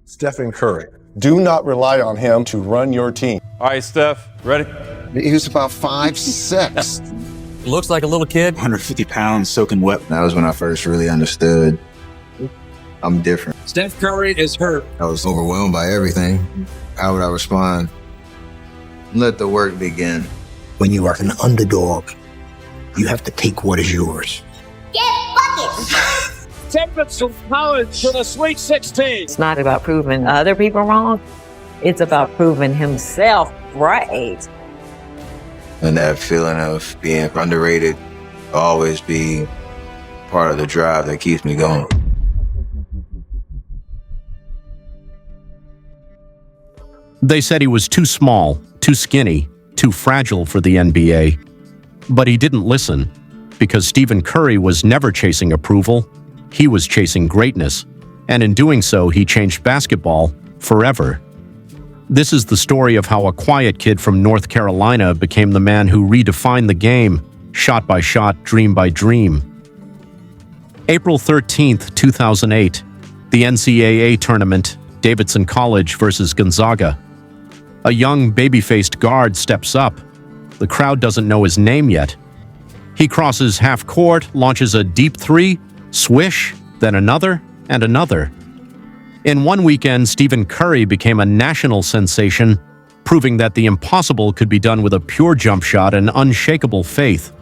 Stephen Curry. Do not rely on him to run your team. All right, Steph, ready? He was about 5'6". Looks like a little kid. 150 pounds soaking wet. That was when I first really understood I'm different. Steph Curry is hurt. I was overwhelmed by everything. How would I respond? Let the work begin. When you are an underdog, you have to take what is yours. Get buckets! Davidson College to the Sweet 16. It's not about proving other people wrong. It's about proving himself right. And that feeling of being underrated will always be part of the drive that keeps me going. They said he was too small, too skinny, too fragile for the NBA. But he didn't listen, because Stephen Curry was never chasing approval. He was chasing greatness, and in doing so, he changed basketball forever. This is the story of how a quiet kid from North Carolina became the man who redefined the game, shot by shot, dream by dream. April 13th, 2008, the NCAA tournament, Davidson College versus Gonzaga. A young, baby-faced guard steps up. The crowd doesn't know his name yet. He crosses half court, launches a deep three, swish, then another, and another. In one weekend, Stephen Curry became a national sensation, proving that the impossible could be done with a pure jump shot and unshakable faith.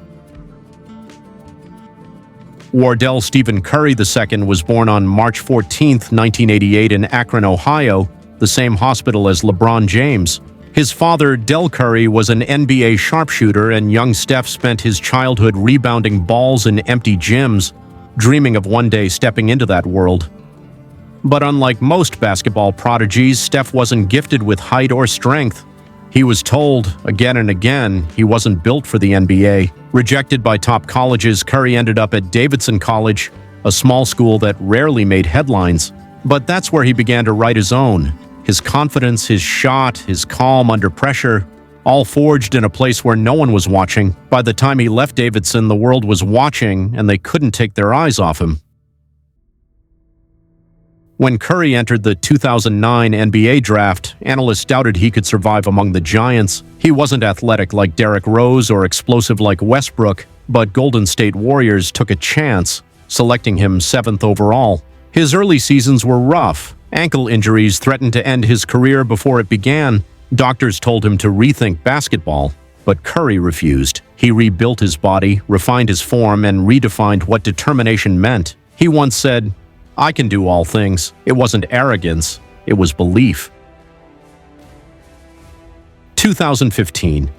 Wardell Stephen Curry II was born on March 14, 1988 in Akron, Ohio, the same hospital as LeBron James. His father, Del Curry, was an NBA sharpshooter, and young Steph spent his childhood rebounding balls in empty gyms, dreaming of one day stepping into that world. But unlike most basketball prodigies, Steph wasn't gifted with height or strength. He was told, again and again, he wasn't built for the NBA. Rejected by top colleges, Curry ended up at Davidson College, a small school that rarely made headlines. But that's where he began to write his own. His confidence, his shot, his calm under pressure, all forged in a place where no one was watching. By the time he left Davidson, the world was watching, and they couldn't take their eyes off him. When Curry entered the 2009 NBA draft, analysts doubted he could survive among the giants. He wasn't athletic like Derrick Rose or explosive like Westbrook, but Golden State Warriors took a chance, selecting him 7th overall. His early seasons were rough. Ankle injuries threatened to end his career before it began. Doctors told him to rethink basketball, but Curry refused. He rebuilt his body, refined his form, and redefined what determination meant. He once said, "I can do all things." It wasn't arrogance, it was belief. 2015.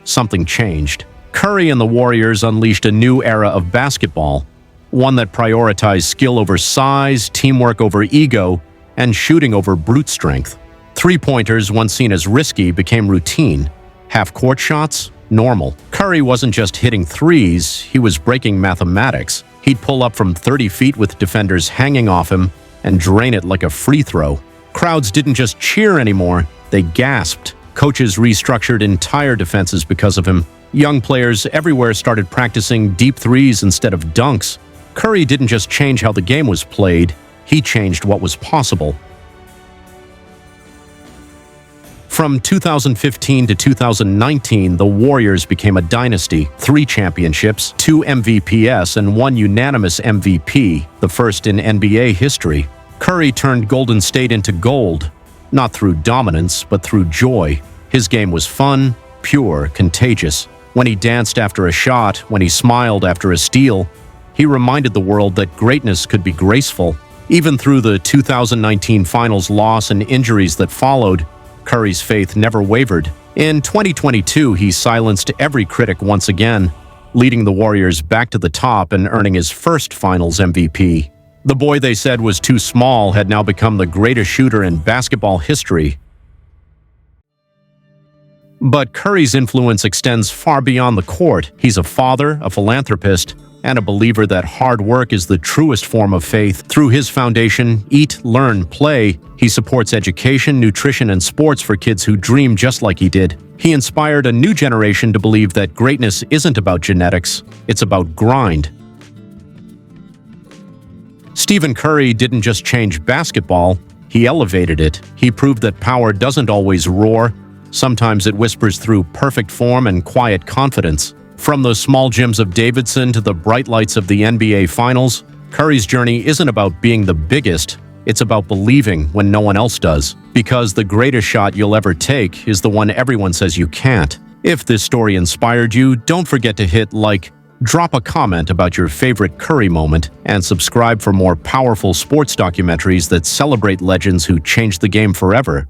Something changed. Curry and the Warriors unleashed a new era of basketball, one that prioritized skill over size, teamwork over ego, and shooting over brute strength. Three-pointers, once seen as risky, became routine. Half-court shots, normal. Curry wasn't just hitting threes, he was breaking mathematics. He'd pull up from 30 feet with defenders hanging off him and drain it like a free throw. Crowds didn't just cheer anymore, they gasped. Coaches restructured entire defenses because of him. Young players everywhere started practicing deep threes instead of dunks. Curry didn't just change how the game was played, he changed what was possible. From 2015 to 2019, the Warriors became a dynasty. 3 championships, 2 MVPs, and 1 unanimous MVP, the first in NBA history. Curry turned Golden State into gold, not through dominance, but through joy. His game was fun, pure, contagious. When he danced after a shot, when he smiled after a steal, he reminded the world that greatness could be graceful. Even through the 2019 finals loss and injuries that followed, Curry's faith never wavered. In 2022, he silenced every critic once again, leading the Warriors back to the top and earning his first finals MVP. The boy they said was too small had now become the greatest shooter in basketball history. But Curry's influence extends far beyond the court. He's a father, a philanthropist, and a believer that hard work is the truest form of faith. Through his foundation, Eat, Learn, Play, he supports education, nutrition, and sports for kids who dream just like he did. He inspired a new generation to believe that greatness isn't about genetics, it's about grind. Stephen Curry didn't just change basketball, He elevated it. He proved that power doesn't always roar. Sometimes it whispers through perfect form and quiet confidence. From the small gyms of Davidson to the bright lights of the NBA Finals, Curry's journey isn't about being the biggest. It's about believing when no one else does. Because the greatest shot you'll ever take is the one everyone says you can't. If this story inspired you, don't forget to hit like, drop a comment about your favorite Curry moment, and subscribe for more powerful sports documentaries that celebrate legends who changed the game forever.